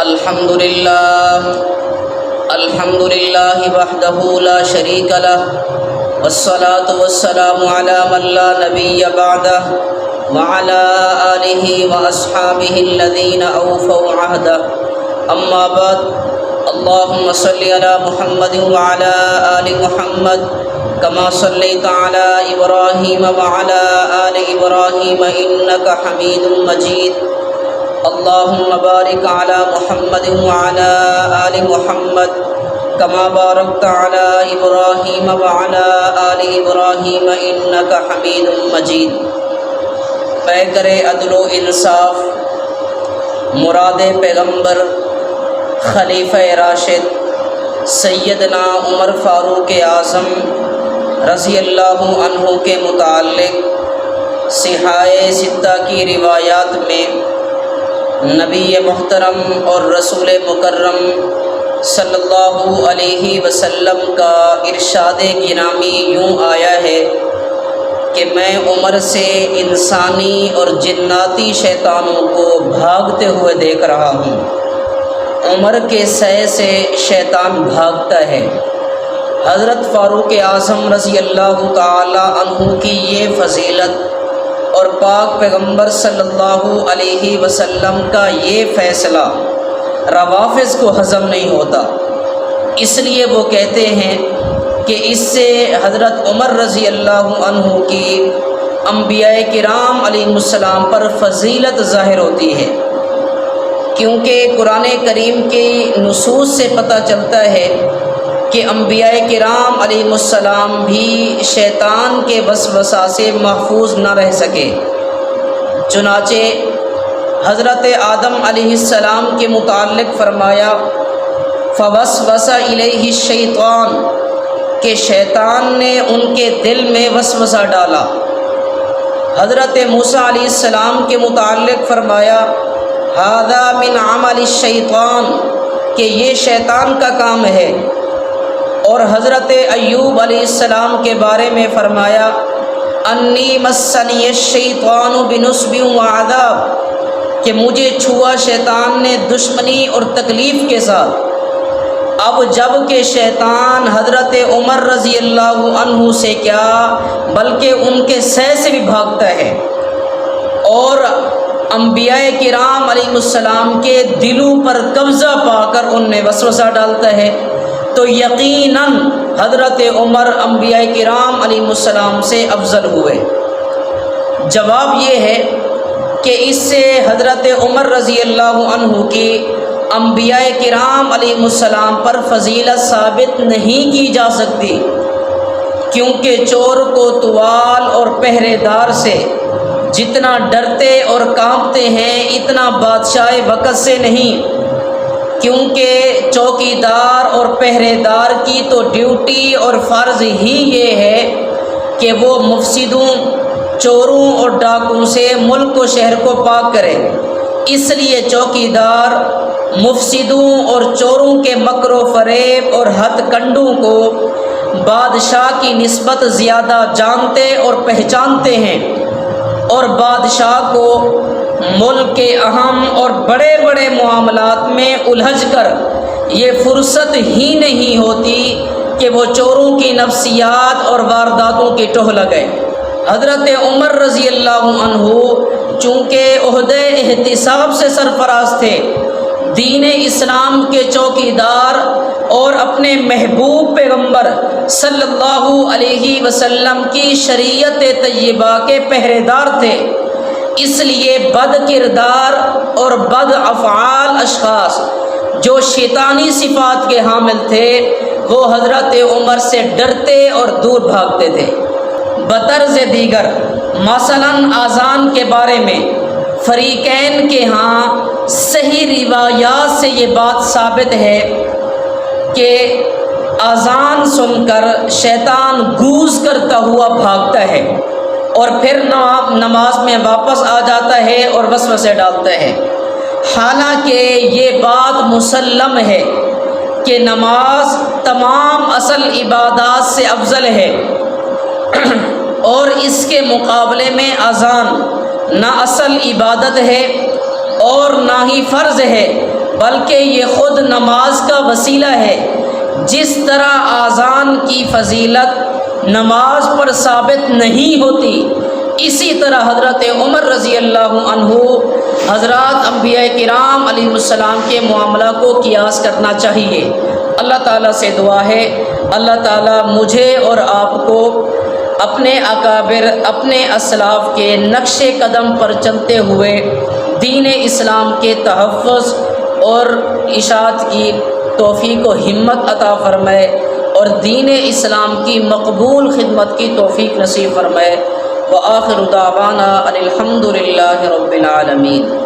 الحمد لله وحده لا شريك له والصلاة والسلام على من لا نبي بعده وعلى آله وأصحابه الذين أوفوا عهده أما بعد اللهم صل على محمد وعلى آل محمد كما صليت على إبراهيم وعلى آل إبراهيم إنك حميد مجيد اللهم بارك على محمد وعلى آل محمد كما باركت على إبراهيم وعلى آل إبراهيم إنك حميد مجيد۔ پیکر عدل و انصاف، مراد پیغمبر خلیفہ راشد سیدنا عمر فاروق اعظم رضی اللہ عنہ کے متعلق صحائح ستہ کی روایات میں نبی محترم اور رسول مکرم صلی اللہ علیہ وسلم کا ارشاد گرامی یوں آیا ہے کہ میں عمر سے انسانی اور جناتی شیطانوں کو بھاگتے ہوئے دیکھ رہا ہوں۔ عمر کے سائے سے شیطان بھاگتا ہے۔ حضرت فاروق اعظم رضی اللہ تعالی عنہ کی یہ فضیلت اور پاک پیغمبر صلی اللہ علیہ وسلم کا یہ فیصلہ روافض کو ہضم نہیں ہوتا، اس لیے وہ کہتے ہیں کہ اس سے حضرت عمر رضی اللہ عنہ کی انبیاء کرام علیہ السلام پر فضیلت ظاہر ہوتی ہے، کیونکہ قرآن کریم کی نصوص سے پتہ چلتا ہے کہ انبیاء کرام علیہ السلام بھی شیطان کے وسوسہ سے محفوظ نہ رہ سکے۔ چنانچہ حضرت آدم علیہ السلام کے متعلق فرمایا فوسوس الیہ الشیطان، کہ شیطان نے ان کے دل میں وسوسہ ڈالا۔ حضرت موسیٰ علیہ السلام کے متعلق فرمایا ھذا من عمل الشیطان، کہ یہ شیطان کا کام ہے۔ اور حضرت ایوب علیہ السلام کے بارے میں فرمایا انی مسنی الشیطان بنصب وعذاب، کہ مجھے چھوا شیطان نے دشمنی اور تکلیف کے ساتھ۔ اب جب کہ شیطان حضرت عمر رضی اللہ عنہ سے کیا بلکہ ان کے سائے سے بھی بھاگتا ہے اور انبیاء کرام علیہ السلام کے دلوں پر قبضہ پا کر ان میں وسوسہ ڈالتا ہے، تو یقیناً حضرت عمر انبیاء کرام علیہ السلام سے افضل ہوئے۔ جواب یہ ہے کہ اس سے حضرت عمر رضی اللہ عنہ کی انبیاء کرام علیہ السلام پر فضیلت ثابت نہیں کی جا سکتی، کیونکہ چور کو توال اور پہرے دار سے جتنا ڈرتے اور کانپتے ہیں اتنا بادشاہ وقت سے نہیں، کیونکہ چوکی دار اور پہرے دار کی تو ڈیوٹی اور فرض ہی یہ ہے کہ وہ مفسدوں، چوروں اور ڈاکوں سے ملک و شہر کو پاک کرے۔ اس لیے چوکی دار مفسدوں اور چوروں کے مکر و فریب اور ہتھ کنڈوں کو بادشاہ کی نسبت زیادہ جانتے اور پہچانتے ہیں، اور بادشاہ کو ملک کے اہم اور بڑے بڑے معاملات میں الجھ کر یہ فرصت ہی نہیں ہوتی کہ وہ چوروں کی نفسیات اور وارداتوں کی ٹوہ لگائے۔ حضرت عمر رضی اللہ عنہ چونکہ عہدہ احتساب سے سرفراز تھے، دین اسلام کے چوکی دار اور اپنے محبوب پیغمبر صلی اللہ علیہ وسلم کی شریعت طیبہ کے پہرے دار تھے، اس لیے بد کردار اور بد افعال اشخاص جو شیطانی صفات کے حامل تھے وہ حضرت عمر سے ڈرتے اور دور بھاگتے تھے۔ بطرز دیگر مثلاً اذان کے بارے میں فریقین کے ہاں صحیح روایات سے یہ بات ثابت ہے کہ اذان سن کر شیطان گوز کرتا ہوا بھاگتا ہے اور پھر نماز میں واپس آ جاتا ہے اور وسوسے ڈالتا ہے، حالانکہ یہ بات مسلم ہے کہ نماز تمام اصل عبادات سے افضل ہے اور اس کے مقابلے میں اذان نہ اصل عبادت ہے اور نہ ہی فرض ہے، بلکہ یہ خود نماز کا وسیلہ ہے۔ جس طرح اذان کی فضیلت نماز پر ثابت نہیں ہوتی، اسی طرح حضرت عمر رضی اللہ عنہ حضرات انبیاء کرام علیہ السلام کے معاملہ کو قیاس کرنا چاہیے۔ اللہ تعالیٰ سے دعا ہے اللہ تعالیٰ مجھے اور آپ کو اپنے اکابر اپنے اسلاف کے نقش قدم پر چلتے ہوئے دین اسلام کے تحفظ اور اشاعت کی توفیق و ہمت عطا فرمائے اور دین اسلام کی مقبول خدمت کی توفیق نصیب فرمائے۔ وآخر دعوانا ان الحمد للہ رب العالمین۔